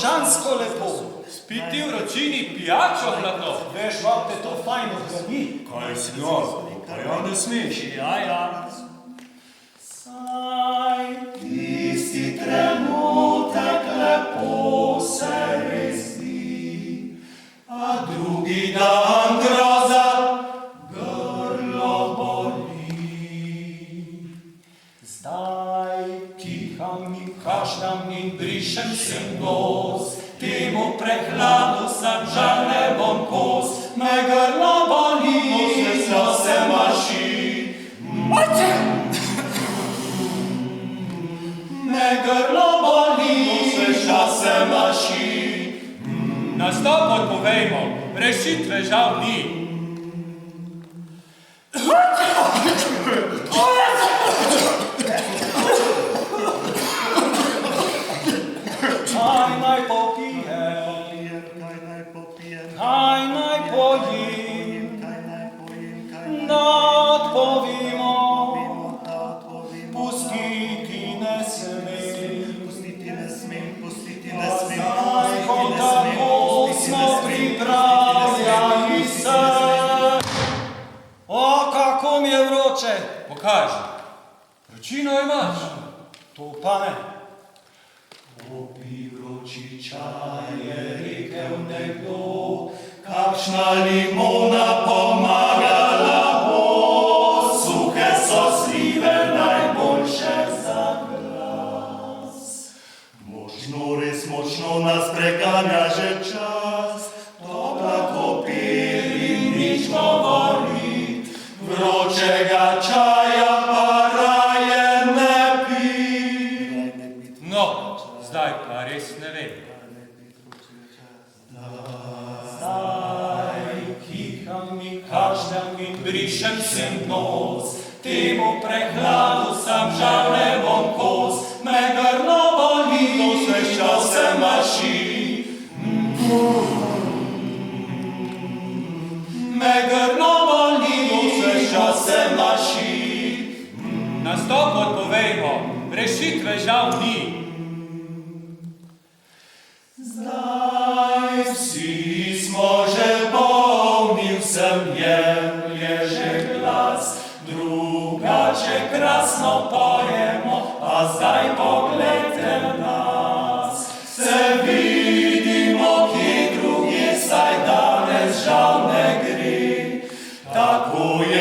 božansko lepo. Spiti v ročini pijačo hladno. Veš, bab, te to fajno zgradi. Kaj si no? Pa ja ne smeš. Ja. Saj tisti trenutek lepo se res zdi, a drugi dan groza grlo boli. Zdaj kiham in kašljam in brišem si nos, temu prehladu sam žal ne bom kos. Me grlo boli, no se maši. Me grlo boli, se maši. Nastop odpovejmo, rešitve žal ni. Kaj naj pojim, da odpovimo, pustiti ne smem, zdaj, ko tako smo pripravljali se. O, kako mi je vroče! Pokaži, vročino imaš. To pa ne. Popi vroči čaj, je rekel nekdo, kakšna limona pomagala bo, suhe so slive najboljše za glas. Močno, res močno nas preganja že čas, topla kopir in nič govorit, vročega čaja pa raje ne pit. No, zdaj pa res ne vem. Zdaj kiham in kašljam in brišem si nos, temu prehladu sam žal ne bom kos. Me grlo boli, no se maši. Me grlo boli, no se maši. Nastop odpovejmo, rešitve žal ni. Zdaj vsi smo že bolni, vsem jemlje že glas, drugače krasno pojemo, a zdaj poglejte nas. Se vidimo kje drugje, saj danes žal ne gre, tako je